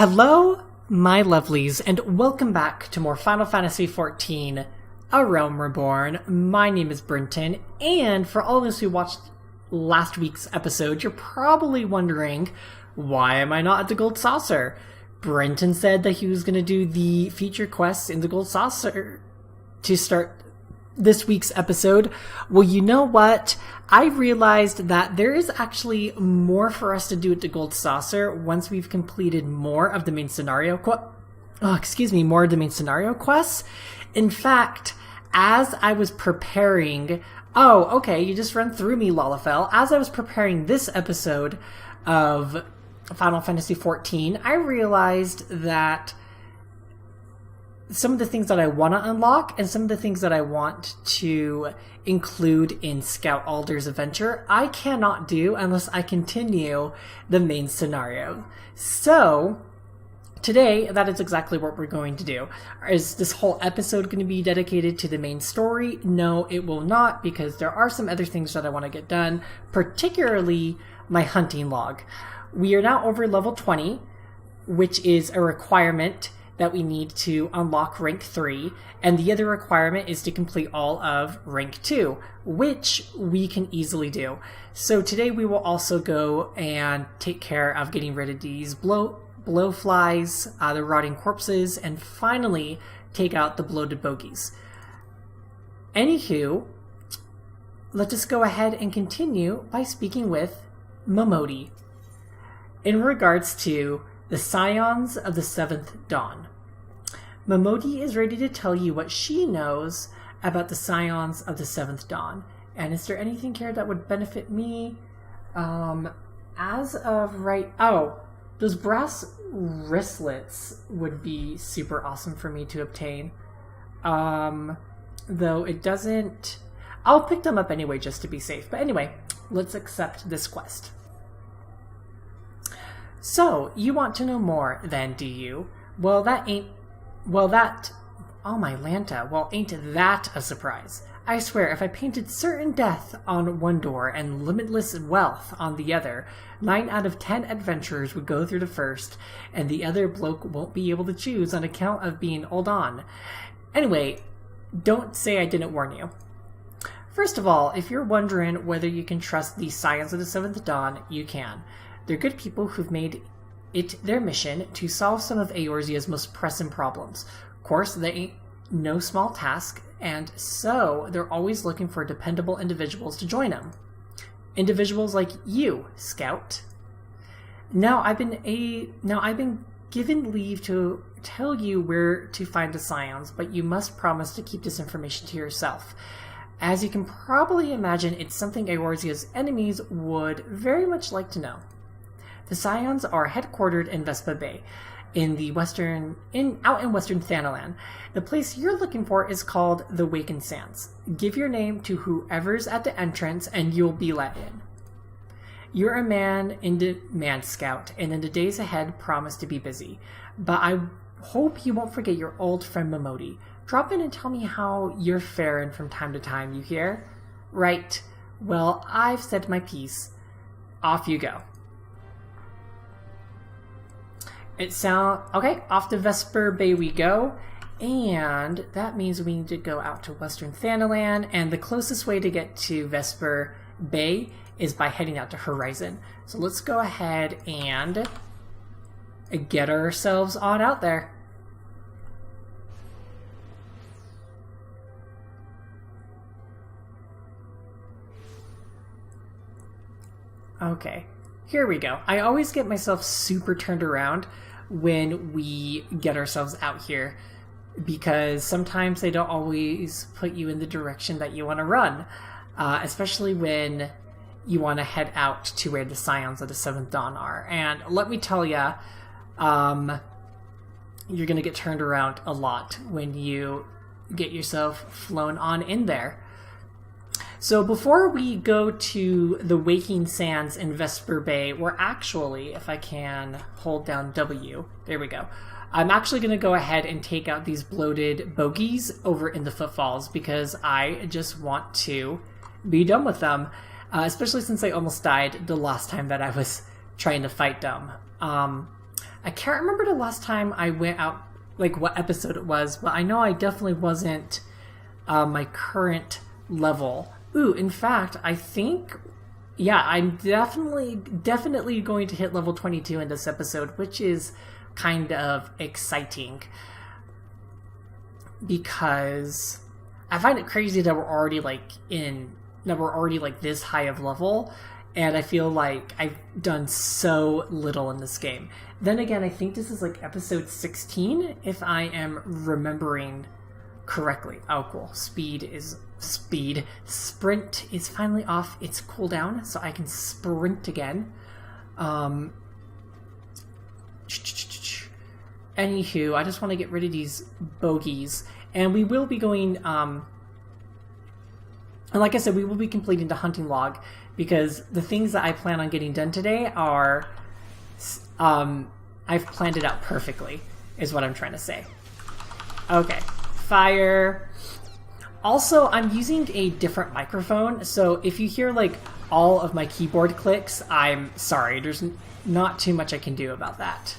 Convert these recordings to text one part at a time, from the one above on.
Hello, my lovelies, and welcome back to more Final Fantasy XIV, A Realm Reborn. My name is Brenton, and for all of us who watched last week's episode, you're probably wondering, why am I not at the Gold Saucer? Brenton said that he was going to do the feature quests in the Gold Saucer to start this week's episode. Well, you know what? I realized that there is actually more for us to do at the Gold Saucer once we've completed more of the main scenario more of the main scenario quests. In fact, as I was preparing... Oh, okay, you just run through me, Lalafell. As I was preparing this episode of Final Fantasy XIV, I realized that some of the things that I want to unlock and some of the things that I want to include in Scout Alder's adventure, I cannot do unless I continue the main scenario. So, today, that is exactly what we're going to do. Is this whole episode going to be dedicated to the main story? No, it will not, because there are some other things that I want to get done, particularly my hunting log. We are now over level 20, which is a requirement that we need to unlock rank 3, and the other requirement is to complete all of rank 2, which we can easily do. So today we will also go and take care of getting rid of these blowflies, the rotting corpses, and finally take out the bloated bogies. Anywho, let us go ahead and continue by speaking with Momodi in regards to the Scions of the Seventh Dawn. Momodi is ready to tell you what she knows about the Scions of the Seventh Dawn. And is there anything here that would benefit me? As of right... Oh, those brass wristlets would be super awesome for me to obtain. Though it doesn't... I'll pick them up anyway just to be safe. But anyway, let's accept this quest. So, you want to know more then, do you? Oh my Lanta, ain't that a surprise? I swear, if I painted certain death on one door and limitless wealth on the other, 9 out of 10 adventurers would go through the first, and the other bloke won't be able to choose on account of being old on. Anyway, don't say I didn't warn you. First of all, if you're wondering whether you can trust the Scions of the Seventh Dawn, you can. They're good people who've made it their mission to solve some of Eorzea's most pressing problems. Of course, they ain't no small task, and so they're always looking for dependable individuals to join them. Individuals like you, Scout. Now I've been given leave to tell you where to find the Scions, but you must promise to keep this information to yourself. As you can probably imagine, it's something Eorzea's enemies would very much like to know. The Scions are headquartered in Vespa Bay, out in western Thanalan. The place you're looking for is called the Wakened Sands. Give your name to whoever's at the entrance and you'll be let in. You're a man in demand, Scout, and in the days ahead promise to be busy. But I hope you won't forget your old friend Momodi. Drop in and tell me how you're faring from time to time, you hear? Right. Well, I've said my piece. Off you go. Okay, off to Vesper Bay we go, and that means we need to go out to Western Thanalan, and the closest way to get to Vesper Bay is by heading out to Horizon. So let's go ahead and get ourselves on out there. Okay, here we go. I always get myself super turned around when we get ourselves out here, because sometimes they don't always put you in the direction that you want to run, especially when you want to head out to where the Scions of the Seventh Dawn are. And let me tell you, you're going to get turned around a lot when you get yourself flown on in there. So before we go to the Waking Sands in Vesper Bay, we're actually, if I can hold down W, there we go. I'm actually going to go ahead and take out these bloated bogies over in the Footfalls because I just want to be done with them, especially since I almost died the last time that I was trying to fight them. I can't remember the last time I went out, like what episode it was, but I know I definitely wasn't my current level. Ooh, in fact, I think, yeah, I'm definitely going to hit level 22 in this episode, which is kind of exciting. Because I find it crazy that we're already this high of level, and I feel like I've done so little in this game. Then again, I think this is like episode 16, if I am remembering correctly. Oh, cool. Sprint is finally off its cooldown, so I can sprint again. Anywho, I just want to get rid of these bogeys. And we will be going, and like I said, we will be completing the hunting log, because the things that I plan on getting done today are, I've planned it out perfectly, is what I'm trying to say. Okay, fire. Also, I'm using a different microphone, so if you hear, like, all of my keyboard clicks, I'm sorry. There's not too much I can do about that.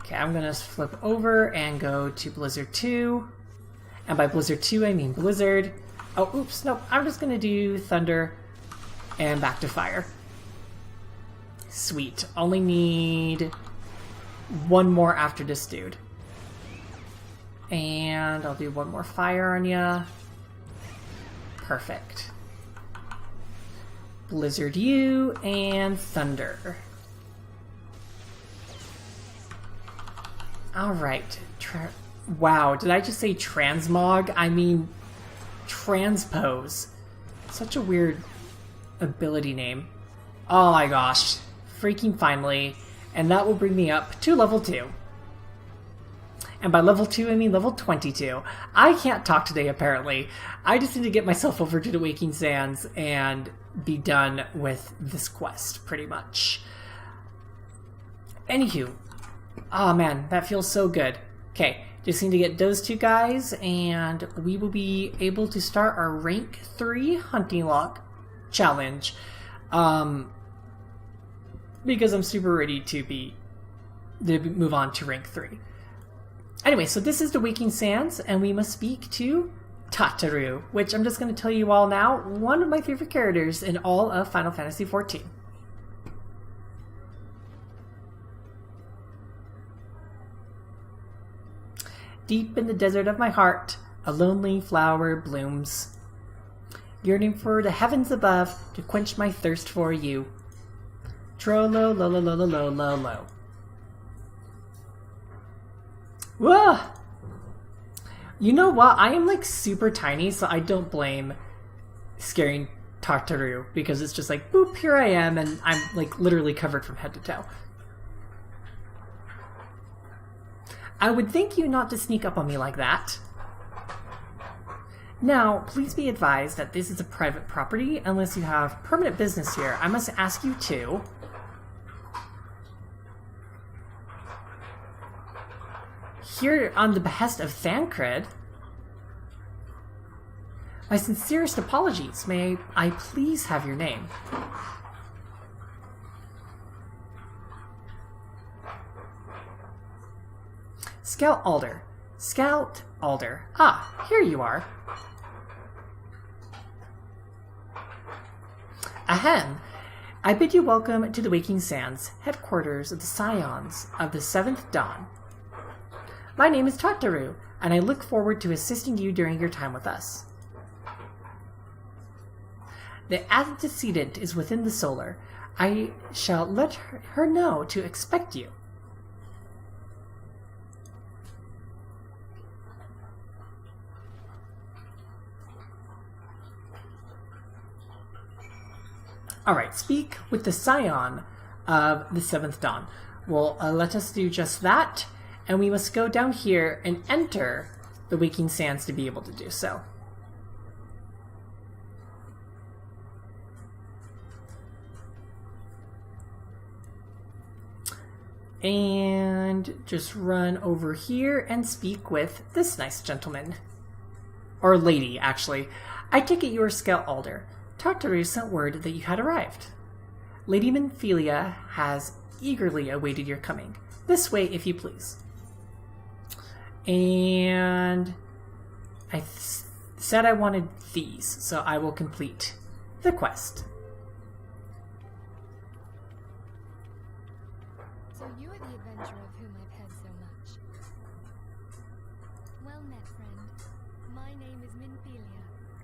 Okay, I'm going to flip over and go to Blizzard 2. And by Blizzard 2, I mean Blizzard. Oh, oops, nope. I'm just going to do Thunder and back to Fire. Sweet. Only need one more after this dude. And I'll do one more Fire on ya. Perfect. Blizzard U and Thunder. Alright. Wow, did I just say transmog? I mean transpose. Such a weird ability name. Oh my gosh. Freaking finally. And that will bring me up to level 2. And by level 2, I mean level 22. I can't talk today, apparently. I just need to get myself over to the Waking Sands and be done with this quest, pretty much. Anywho. Oh man, that feels so good. Okay, just need to get those two guys, and we will be able to start our rank 3 hunting log challenge. Because I'm super ready to move on to rank 3. Anyway, so this is the Waking Sands, and we must speak to Tataru, which I'm just going to tell you all now, one of my favorite characters in all of Final Fantasy XIV. Deep in the desert of my heart, a lonely flower blooms, yearning for the heavens above to quench my thirst for you. Tro-lo, lo lo lo lo lo lo lo. Whoa! You know what? I am like super tiny, so I don't blame scaring Tataru, because it's just like, boop, here I am, and I'm like literally covered from head to toe. I would thank you not to sneak up on me like that. Now, please be advised that this is a private property unless you have permanent business here. I must ask you to... Here on the behest of Thancred, my sincerest apologies. May I please have your name? Scout Alder. Scout Alder. Ah, here you are. Ahem. I bid you welcome to the Waking Sands, headquarters of the Scions of the 7th Dawn. My name is Tataru, and I look forward to assisting you during your time with us. The antecedent is within the solar. I shall let her know to expect you. Alright, speak with the Scion of the 7th Dawn. Well, let us do just that, and we must go down here and enter the Waking Sands to be able to do so. And just run over here and speak with this nice gentleman. Or lady, actually. I take it you are Scout Alder. Tataru sent word that you had arrived. Lady Minfilia has eagerly awaited your coming. This way, if you please. And I said I wanted these, so I will complete the quest. So you are the adventurer of whom I've heard so much. Well met, friend. My name is Minthelia,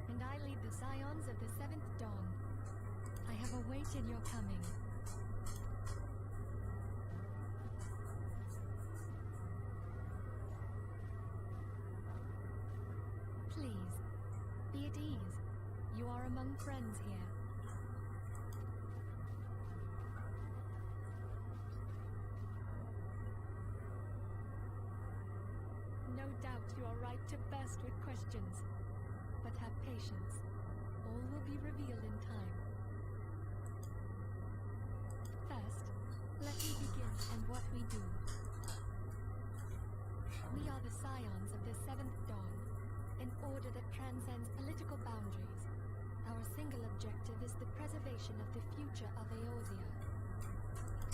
and I lead the Scions of the Seventh Dawn. I have awaited your coming. Please, be at ease. You are among friends here. No doubt you are right to burst with questions, but have patience. All will be revealed in time. First, let me begin and what we do. We are the Scions of the Seventh Dawn, an order that transcends political boundaries. Our single objective is the preservation of the future of Eorzea.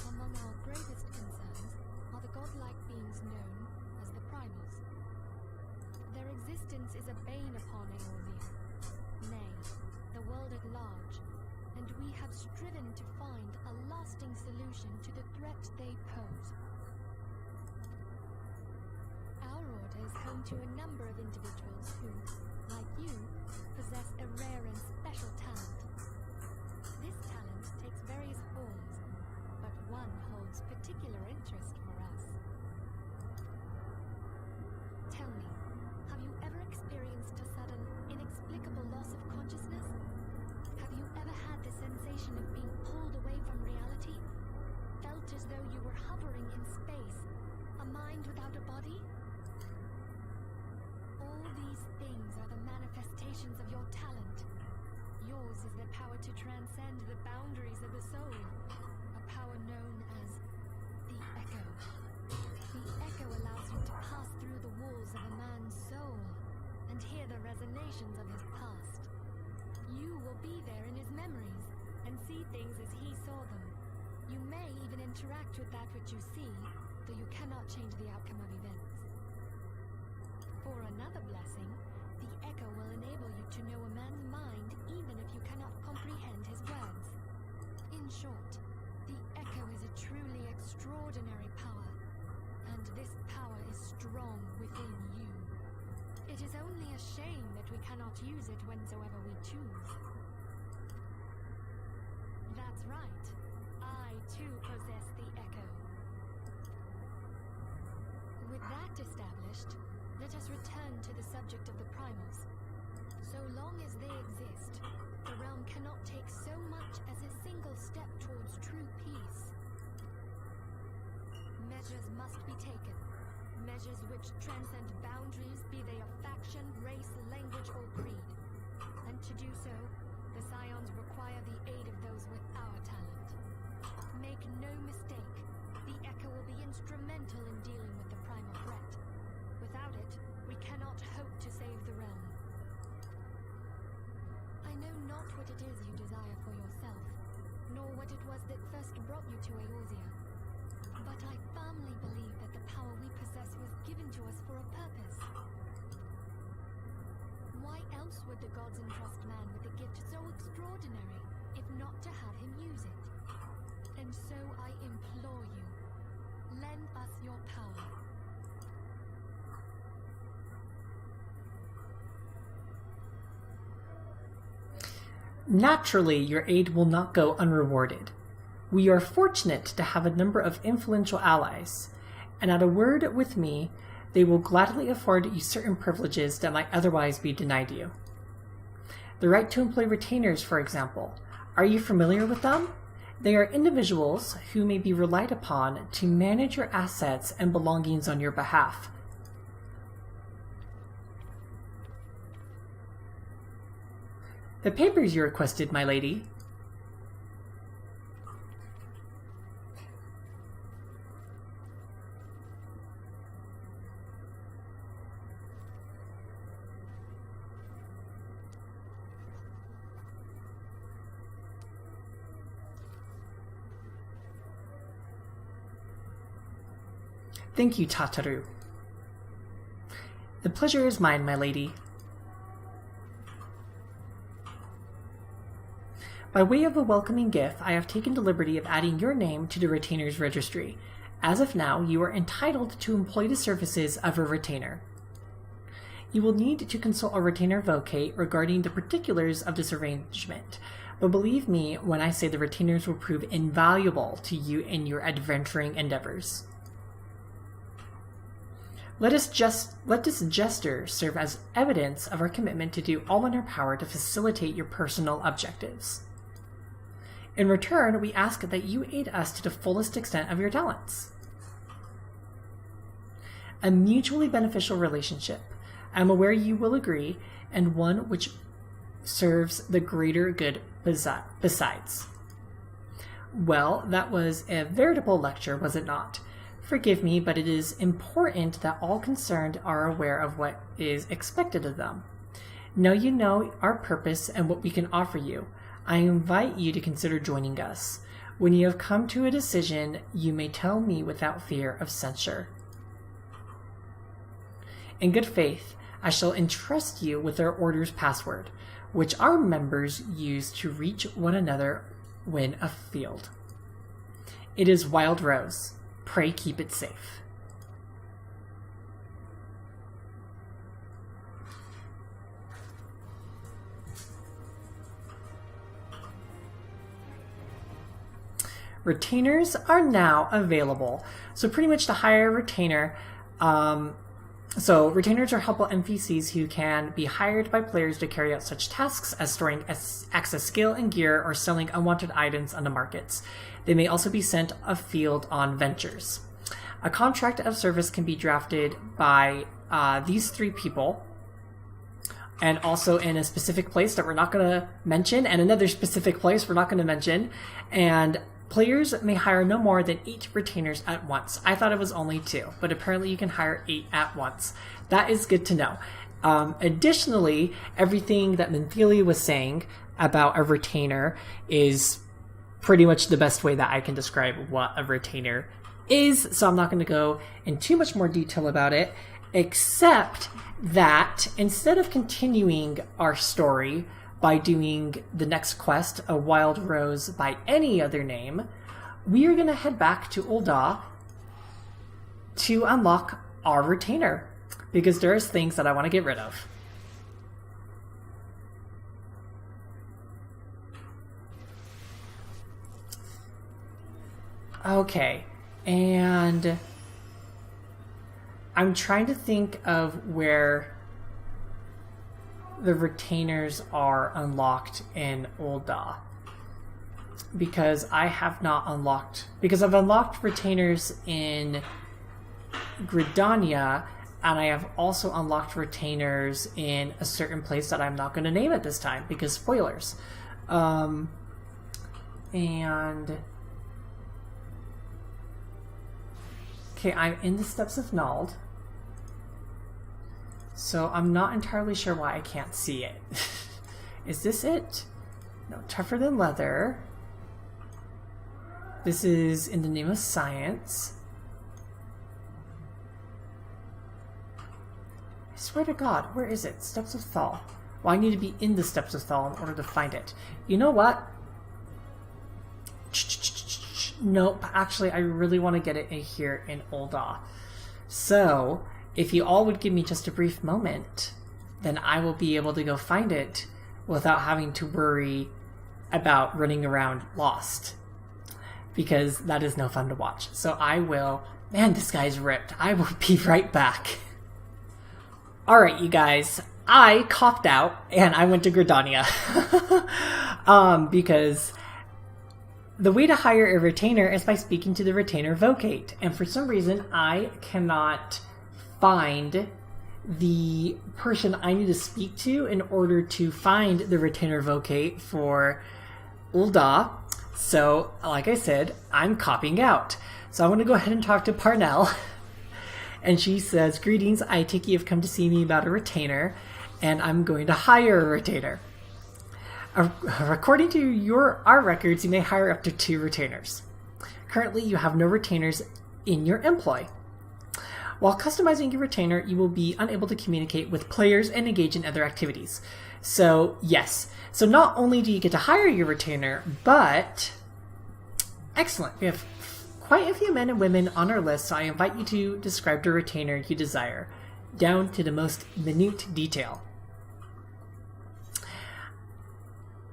Among our gravest concerns are the godlike beings known as the Primals. Their existence is a bane upon Eorzea, nay, the world at large, and we have striven to find a lasting solution to the threat they pose. Our order is home to a number of individuals who, like you, possess a rare and special talent. This talent takes various forms, but one holds particular interest for us. Tell me, have you ever experienced a sudden, inexplicable loss of consciousness? Have you ever had the sensation of being pulled away from reality? Felt as though you were hovering in space, a mind without a body? All these things are the manifestations of your talent. Yours is the power to transcend the boundaries of the soul, a power known as the Echo. The Echo allows you to pass through the walls of a man's soul and hear the resonations of his past. You will be there in his memories and see things as he saw them. You may even interact with that which you see, though you cannot change the outcome of events. For another blessing, the Echo will enable you to know a man's mind even if you cannot comprehend his words. In short, the Echo is a truly extraordinary power, and this power is strong within you. It is only a shame that we cannot use it whensoever we choose. That's right. I too possess the Echo. With that established, let us return to the subject of the Primals. So long as they exist, the realm cannot take so much as a single step towards true peace. Measures must be taken. Measures which transcend boundaries, be they of faction, race, language, or creed. And to do so, the Scions require the aid of those with our talent. Make no mistake, the Echo will be instrumental in dealing with the primal threat. Without it, we cannot hope to save the realm. I know not what it is you desire for yourself, nor what it was that first brought you to Eorzea. But I firmly believe that the power we possess was given to us for a purpose. Why else would the gods entrust man with a gift so extraordinary, if not to have him use it? And so I implore you, lend us your power. Naturally, your aid will not go unrewarded. We are fortunate to have a number of influential allies, and at a word with me, they will gladly afford you certain privileges that might otherwise be denied you. The right to employ retainers, for example. Are you familiar with them? They are individuals who may be relied upon to manage your assets and belongings on your behalf. The papers you requested, my lady. Thank you, Tataru. The pleasure is mine, my lady. By way of a welcoming gift, I have taken the liberty of adding your name to the retainer's registry. As of now, you are entitled to employ the services of a retainer. You will need to consult a retainer vocate regarding the particulars of this arrangement, but believe me when I say the retainers will prove invaluable to you in your adventuring endeavors. Let this gesture serve as evidence of our commitment to do all in our power to facilitate your personal objectives. In return, we ask that you aid us to the fullest extent of your talents. A mutually beneficial relationship, I am aware you will agree, and one which serves the greater good besides. Well, that was a veritable lecture, was it not? Forgive me, but it is important that all concerned are aware of what is expected of them. Now you know our purpose and what we can offer you. I invite you to consider joining us. When you have come to a decision, you may tell me without fear of censure. In good faith, I shall entrust you with our order's password, which our members use to reach one another when afield. It is Wild Rose. Pray keep it safe. Retainers are now available. So pretty much to hire a retainer, so retainers are helpful NPCs who can be hired by players to carry out such tasks as storing excess skill and gear or selling unwanted items on the markets. They may also be sent afield on ventures. A contract of service can be drafted by these three people, and also in a specific place that we're not going to mention, and another specific place we're not going to mention, and players may hire no more than 8 retainers at once. I thought it was only 2, but apparently you can hire 8 at once. That is good to know. Additionally, everything that Minthelia was saying about a retainer is pretty much the best way that I can describe what a retainer is, so I'm not going to go in too much more detail about it, except that instead of continuing our story by doing the next quest, A Wild Rose by any other name, we are going to head back to Ul'dah to unlock our retainer, because there's things that I want to get rid of. Okay, and I'm trying to think of where the retainers are unlocked in Ul'dah, because I have not unlocked, because I've unlocked retainers in Gridania, and I have also unlocked retainers in a certain place that I'm not going to name at this time because spoilers. And okay, I'm in the Steps of Nald. So I'm not entirely sure why I can't see it. Is this it? No, tougher than leather. This is in the name of science. I swear to God, where is it? Steps of Thal. Well, I need to be in the Steps of Thal in order to find it. You know what? Nope, actually I really want to get it in here in Ul'dah. So, if you all would give me just a brief moment, then I will be able to go find it without having to worry about running around lost. Because that is no fun to watch. So I will... Man, this guy's ripped. I will be right back. Alright, you guys. I copped out and I went to Gridania. Because the way to hire a retainer is by speaking to the retainer vocate. And for some reason, I cannot find the person I need to speak to in order to find the retainer vocate for Ul'dah. So, like I said, I'm copping out. So I'm going to go ahead and talk to Parnell. And she says, "Greetings, I take you have come to see me about a retainer, and I'm going to hire a retainer. According to our records, you may hire up to 2 retainers. Currently, you have no retainers in your employ. While customizing your retainer, you will be unable to communicate with players and engage in other activities. So, yes. So not only do you get to hire your retainer, but... Excellent. We have quite a few men and women on our list, so I invite you to describe the retainer you desire, down to the most minute detail.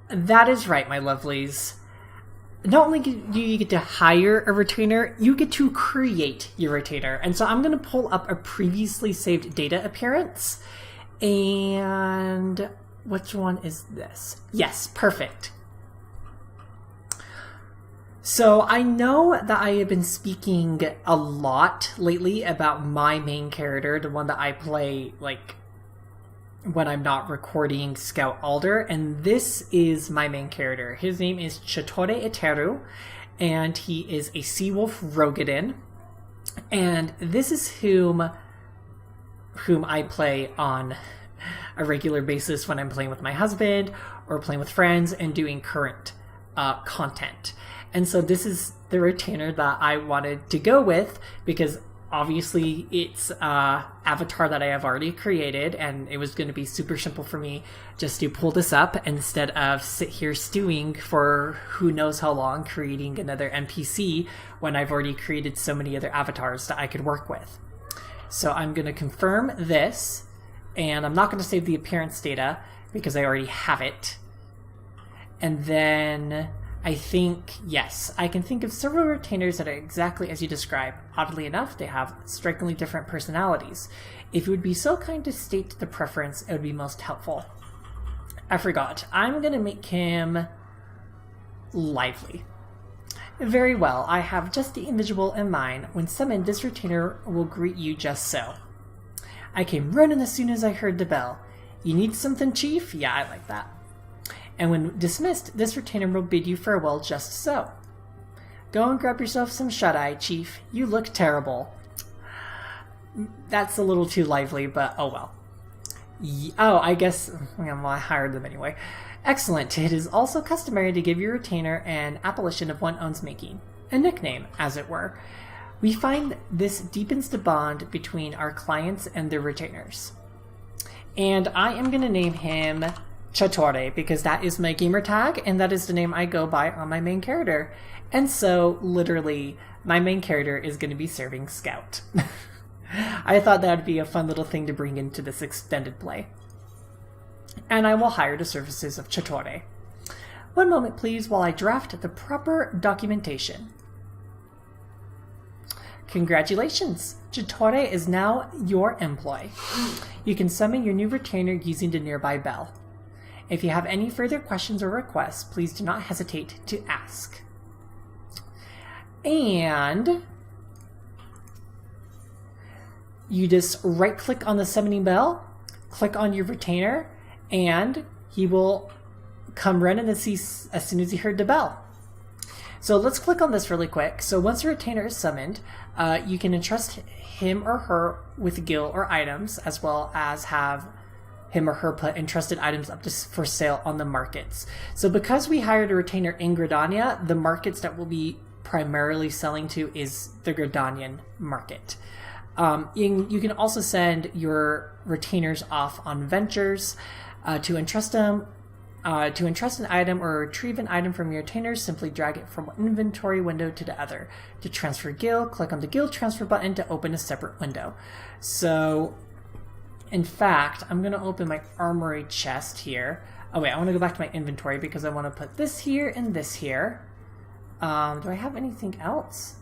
That is right, my lovelies. Not only do you get to hire a retainer, you get to create your retainer. And so I'm going to pull up a previously saved data appearance. And which one is this? Yes, perfect. So I know that I have been speaking a lot lately about my main character, the one that I play, like, when I'm not recording Scout Alder, and this is my main character. His name is Chitore Eteru, and he is a Seawolf Rogadin, and this is whom I play on a regular basis when I'm playing with my husband, or playing with friends, and doing current content. And so this is the retainer that I wanted to go with, because obviously it's avatar that I have already created, and it was going to be super simple for me just to pull this up instead of sit here stewing for who knows how long creating another NPC when I've already created so many other avatars that I could work with. So I'm going to confirm this, and I'm not going to save the appearance data because I already have it. And then I think, yes, I can think of several retainers that are exactly as you describe. Oddly enough, they have strikingly different personalities. If you would be so kind to state the preference, it would be most helpful. I forgot. I'm going to make him lively. Very well, I have just the invisible in mind. When summoned, this retainer will greet you just so. I came running as soon as I heard the bell. You need something, Chief? Yeah, I like that. And when dismissed, this retainer will bid you farewell just so. Go and grab yourself some shut-eye, Chief. You look terrible. That's a little too lively, but oh well. Oh, I guess well, I hired them anyway. Excellent. It is also customary to give your retainer an appellation of one's own making. A nickname, as it were. We find this deepens the bond between our clients and their retainers. And I am going to name him Chitore, because that is my gamer tag, and that is the name I go by on my main character. And so, literally, my main character is going to be serving Scout. I thought that would be a fun little thing to bring into this extended play. And I will hire the services of Chitore. One moment, please, while I draft the proper documentation. Congratulations! Chitore is now your employee. You can summon your new retainer using the nearby bell. If you have any further questions or requests, please do not hesitate to ask. And you just right-click on the summoning bell, click on your retainer, and he will come running as soon as he heard the bell. So let's click on this really quick. So once the retainer is summoned, you can entrust him or her with gil or items, as well as have him or her put entrusted items up for sale on the markets. So because we hired a retainer in Gridania, the markets that we'll be primarily selling to is the Gridanian market. You can also send your retainers off on ventures to entrust them. To entrust an item or retrieve an item from your retainer, simply drag it from one inventory window to the other. To transfer gil, click on the gil transfer button to open a separate window. So in fact, I'm going to open my armory chest here. Oh wait, I want to go back to my inventory because I want to put this here and this here. Do I have anything else?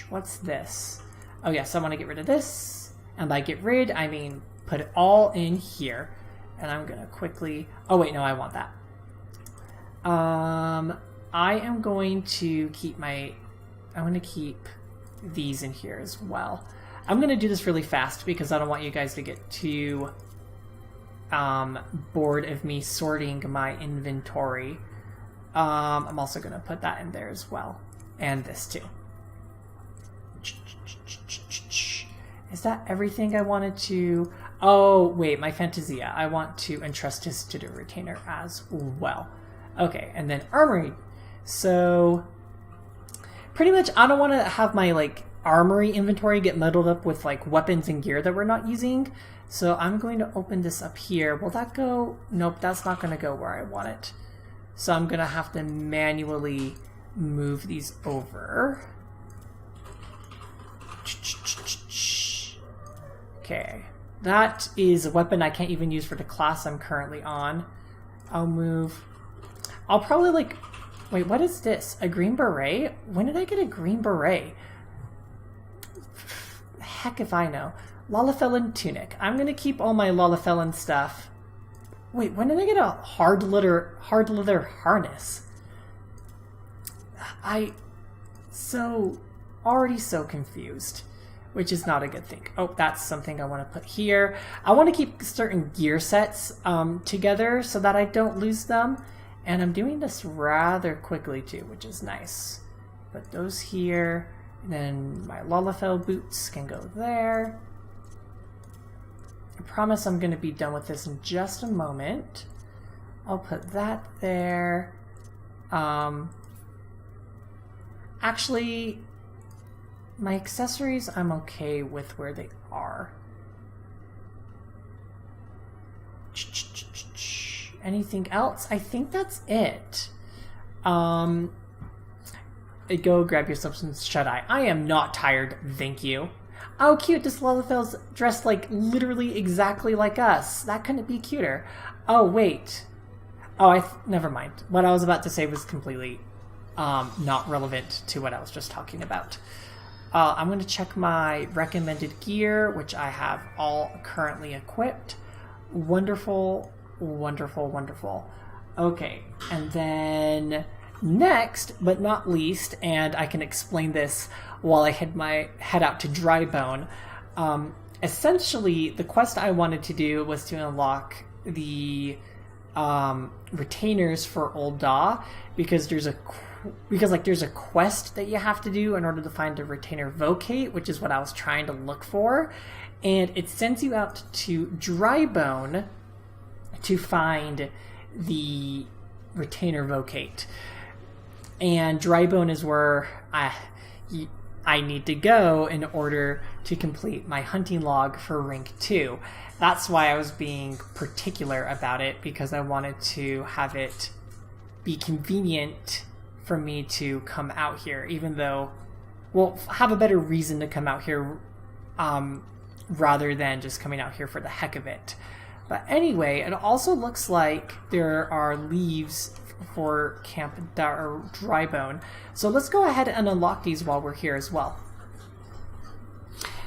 What's this? Oh yes, I want to get rid of this. And by get rid, I mean put it all in here. And I'm going to quickly... Oh wait, no, I want that. I am going to keep my... I'm going to keep these in here as well. I'm going to do this really fast because I don't want you guys to get too bored of me sorting my inventory. I'm also going to put that in there as well. And this too. Is that everything I wanted to... Oh, wait, my Fantasia. I want to entrust this to the retainer as well. Okay, and then armory. So, pretty much I don't want to have my, like, armory inventory get muddled up with like weapons and gear that we're not using. So I'm going to open this up here. Will that go? Nope, that's not going to go where I want it. So I'm going to have to manually move these over. Okay. That is a weapon I can't even use for the class I'm currently on. I'll move. I'll probably like... Wait, what is this? A green beret? When did I get a green beret? Heck if I know. Lalafellan tunic. I'm going to keep all my Lalafellan stuff. Wait, when did I get a hard leather harness? Already so confused, which is not a good thing. Oh, that's something I want to put here. I want to keep certain gear sets together so that I don't lose them. And I'm doing this rather quickly too, which is nice. Put those here. And then my Lalafell boots can go there. I promise I'm going to be done with this in just a moment. I'll put that there. Actually, my accessories, I'm okay with where they are. Anything else? I think that's it. Go grab yourself some shut-eye. I am not tired, thank you. Oh, cute, this Lalafell's dressed like literally exactly like us. That couldn't be cuter. Oh, wait. Oh, never mind. What I was about to say was completely not relevant to what I was just talking about. I'm going to check my recommended gear, which I have all currently equipped. Wonderful, wonderful, wonderful. Okay, and then next, but not least, and I can explain this while I head out to Drybone. Essentially, the quest I wanted to do was to unlock the retainers for Old Daw, because there's a quest that you have to do in order to find a retainer vocate, which is what I was trying to look for, and it sends you out to Drybone to find the retainer vocate. And Drybone is where I need to go in order to complete my hunting log for rank 2. That's why I was being particular about it, because I wanted to have it be convenient for me to come out here, even though, well, have a better reason to come out here rather than just coming out here for the heck of it. But anyway, it also looks like there are leaves for Camp Drybone. So let's go ahead and unlock these while we're here as well.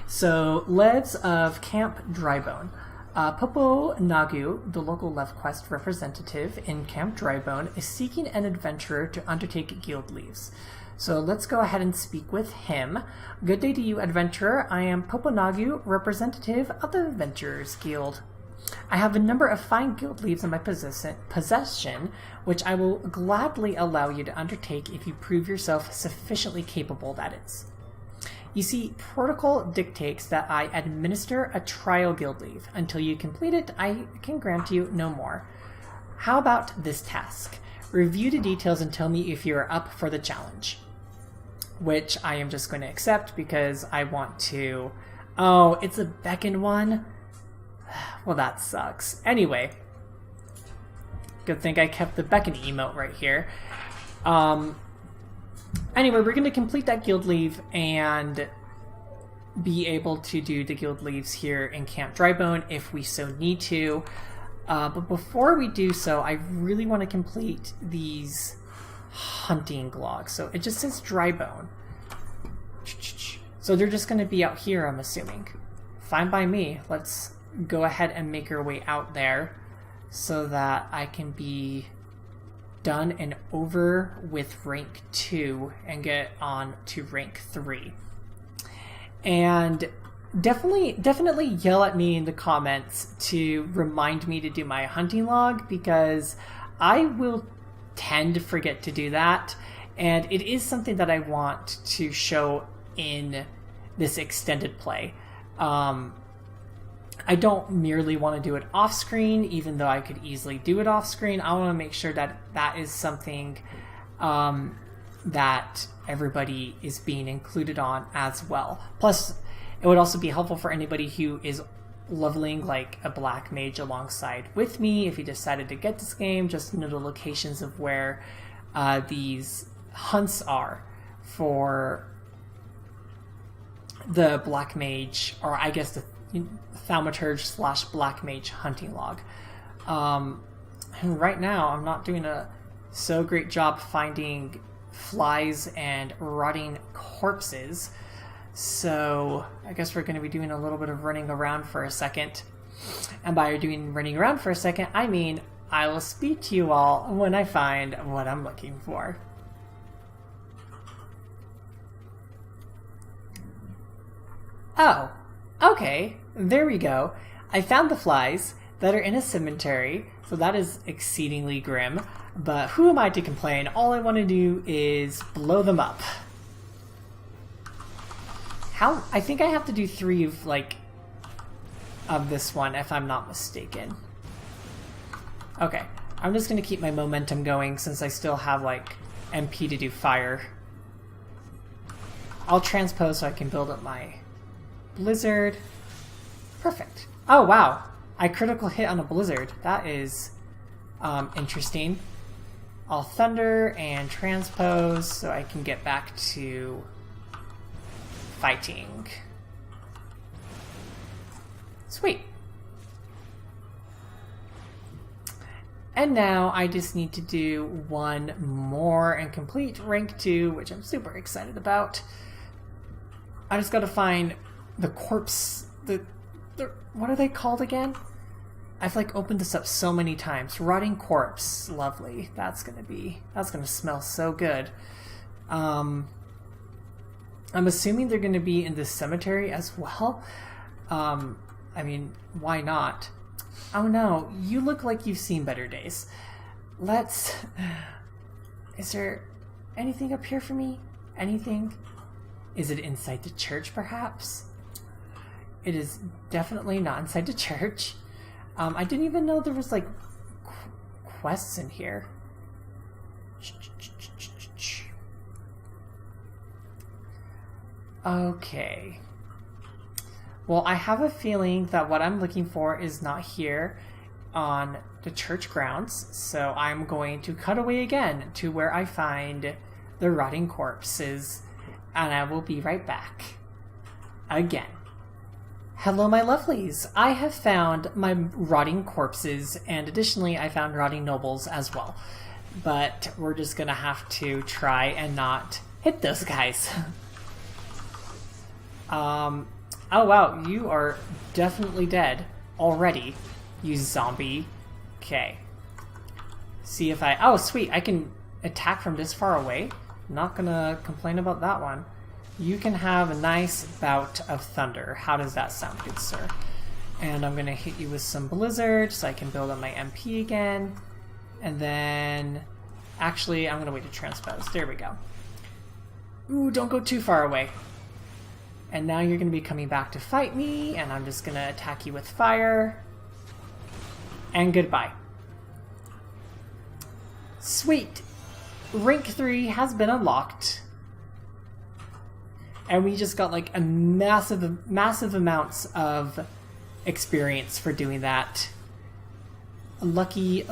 So, Leads of Camp Drybone. Popo Nagu, the local love quest representative in Camp Drybone, is seeking an adventurer to undertake guild leaves. So let's go ahead and speak with him. Good day to you, adventurer. I am Popo Nagu, representative of the Adventurers Guild. I have a number of fine guild leaves in my possession, which I will gladly allow you to undertake if you prove yourself sufficiently capable, that is. You see, protocol dictates that I administer a trial guild leave. Until you complete it, I can grant you no more. How about this task? Review the details and tell me if you are up for the challenge. Which I am just going to accept because I want to... Oh, it's a beckon one? Well, that sucks. Anyway, good thing I kept the beckon emote right here. Anyway, we're going to complete that guild leave and be able to do the guild leaves here in Camp Drybone if we so need to. But before we do so, I really want to complete these hunting logs. So it just says Drybone. So they're just going to be out here, I'm assuming. Fine by me. Let's go ahead and make our way out there so that I can be done and over with rank 2 and get on to rank 3. And definitely yell at me in the comments to remind me to do my hunting log, because I will tend to forget to do that, and it is something that I want to show in this extended play. I don't merely want to do it off screen, even though I could easily do it off screen. I want to make sure that that is something that everybody is being included on as well. Plus, it would also be helpful for anybody who is leveling like a black mage alongside with me if you decided to get this game, just to know the locations of where these hunts are for the black mage, or I guess the thaumaturge / black mage hunting log. And right now I'm not doing a so great job finding flies and rotting corpses, so I guess we're going to be doing a little bit of running around for a second. And by running around for a second, I mean I will speak to you all when I find what I'm looking for. Oh, okay, there we go. I found the flies that are in a cemetery, so that is exceedingly grim, but who am I to complain? All I want to do is blow them up. I think I have to do 3 of this one, if I'm not mistaken. Okay, I'm just going to keep my momentum going since I still have, MP to do fire. I'll transpose so I can build up my blizzard. Perfect. Oh, wow. I critical hit on a blizzard. That is interesting. I'll thunder and transpose so I can get back to fighting. Sweet. And now I just need to do one more and complete rank 2, which I'm super excited about. I just gotta find the corpse, what are they called again? I've opened this up so many times. Rotting corpse, lovely. That's gonna smell so good. I'm assuming they're gonna be in this cemetery as well. I mean, why not? Oh no, you look like you've seen better days. Is there anything up here for me? Anything? Is it inside the church, perhaps? It is definitely not inside the church. I didn't even know there was, quests in here. Okay. Well, I have a feeling that what I'm looking for is not here on the church grounds, so I'm going to cut away again to where I find the rotting corpses, and I will be right back. Again. Hello, my lovelies. I have found my rotting corpses, and additionally I found rotting nobles as well. But we're just gonna have to try and not hit those guys. Oh wow, you are definitely dead already, you zombie. Okay. See if oh sweet, I can attack from this far away. Not gonna complain about that one. You can have a nice bout of thunder. How does that sound, good sir? And I'm gonna hit you with some blizzard so I can build up my MP again. And then, actually, I'm gonna wait to transpose. There we go. Ooh, don't go too far away. And now you're gonna be coming back to fight me, and I'm just gonna attack you with fire. And goodbye. Sweet! Rank 3 has been unlocked. And we just got a massive amounts of experience for doing that. Lucky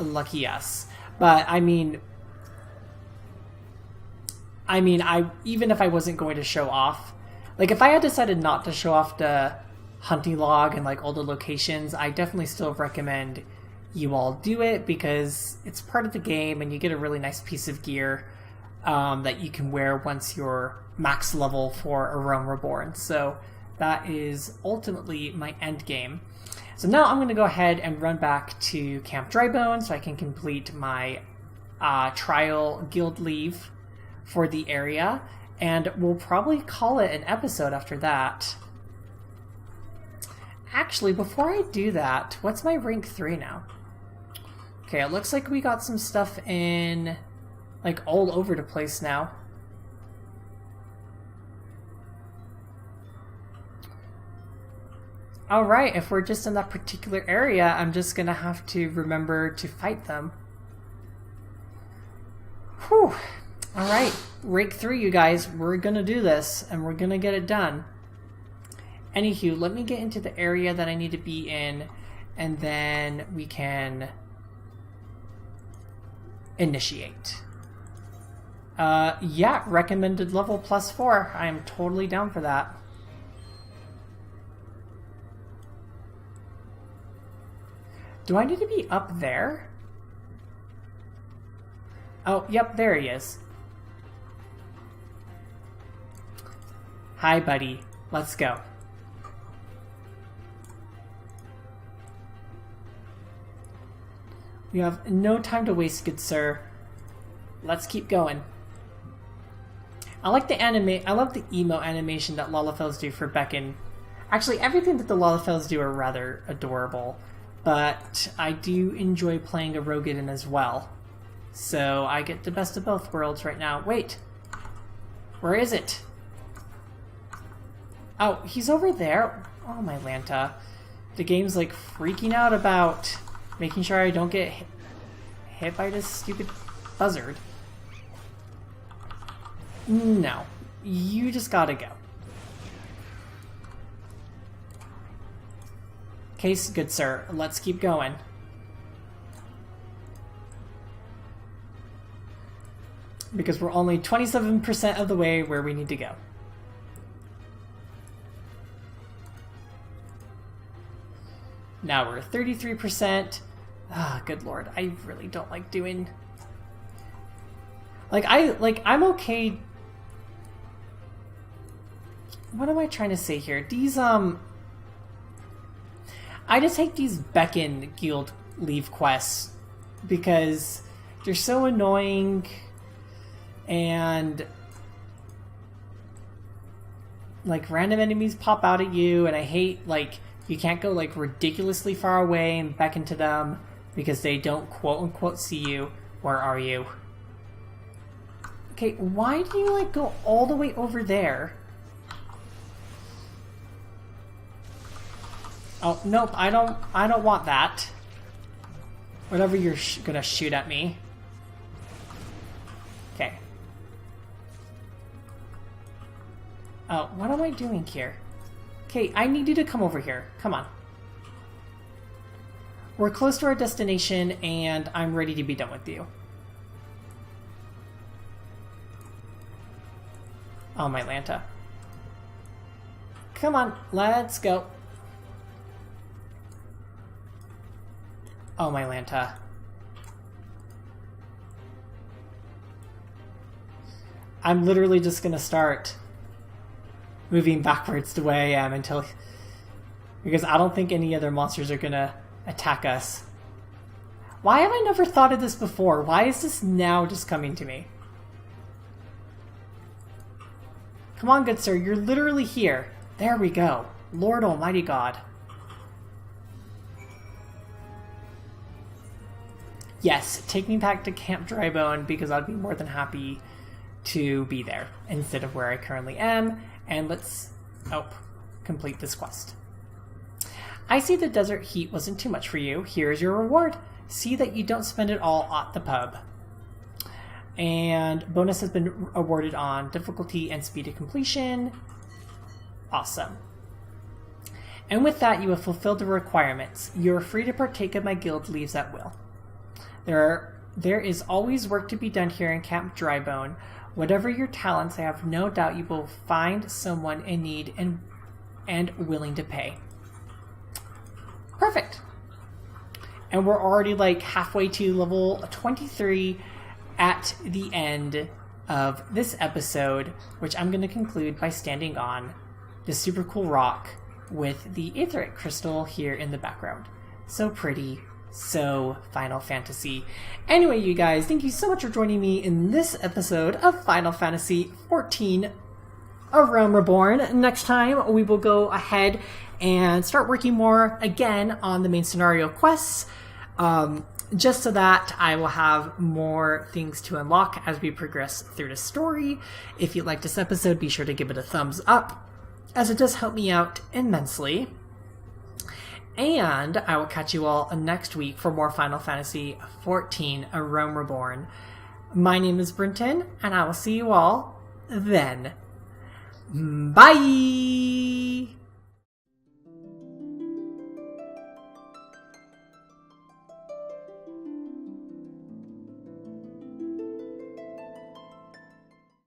us. But I mean, even if I wasn't going to show off, if I had decided not to show off the hunting log and all the locations, I definitely still recommend you all do it because it's part of the game and you get a really nice piece of gear that you can wear once you're max level for a Realm Reborn. So that is ultimately my end game. So now I'm going to go ahead and run back to Camp Drybone so I can complete my trial guild leave for the area, and we'll probably call it an episode after that. Actually, before I do that, what's my rank 3 now? Okay, it looks like we got some stuff in all over the place now. Alright, if we're just in that particular area, I'm just gonna have to remember to fight them. Whew. Alright, rake through, you guys. We're gonna do this, and we're gonna get it done. Anywho, let me get into the area that I need to be in, and then we can initiate. Yeah, recommended level +4. I am totally down for that. Do I need to be up there? Oh, yep, there he is. Hi, buddy. Let's go. We have no time to waste, good sir. Let's keep going. I like the I love the emo animation that Lalafels do for Beckon. Actually, everything that the Lalafels do are rather adorable, but I do enjoy playing a Rogadin as well. So I get the best of both worlds right now. Wait, where is it? Oh, he's over there. Oh, my Lanta. The game's like freaking out about making sure I don't get hit by this stupid buzzard. No, you just gotta go. Case, good sir, let's keep going. Because we're only 27% of the way where we need to go. Now we're 33%. Ah, good lord, I really don't like doing... I'm okay... What am I trying to say here? These, I just hate these Beckon Guild leave quests because they're so annoying and like random enemies pop out at you, and I hate like you can't go like ridiculously far away and beckon to them because they don't quote unquote see you. Where are you? Okay, why do you like go all the way over there? Oh, nope, I don't want that. Whatever you're gonna shoot at me. Okay. Oh, what am I doing here? Okay, I need you to come over here. Come on. We're close to our destination, and I'm ready to be done with you. Oh, my Lanta. Come on, let's go. Oh, my Lanta. I'm literally just gonna start moving backwards the way I am until... Because I don't think any other monsters are gonna attack us. Why have I never thought of this before? Why is this now just coming to me? Come on, good sir, you're literally here. There we go. Lord Almighty God. Yes, take me back to Camp Drybone because I'd be more than happy to be there instead of where I currently am. And let's, complete this quest. I see the desert heat wasn't too much for you. Here's your reward. See that you don't spend it all at the pub. And bonus has been awarded on difficulty and speed of completion. Awesome. And with that, you have fulfilled the requirements. You're free to partake of my guild leaves at will. There is always work to be done here in Camp Drybone. Whatever your talents, I have no doubt you will find someone in need and willing to pay. Perfect. And we're already like halfway to level 23 at the end of this episode, which I'm going to conclude by standing on this super cool rock with the Aetheryte crystal here in the background. So pretty. So Final Fantasy. Anyway, you guys, thank you so much for joining me in this episode of Final Fantasy XIV: A Realm Reborn. Next time, we will go ahead and start working more again on the main scenario quests, just so that I will have more things to unlock as we progress through the story. If you like this episode, be sure to give it a thumbs up, as it does help me out immensely. And I will catch you all next week for more Final Fantasy XIV: A Realm Reborn. My name is Brenton, and I will see you all then. Bye!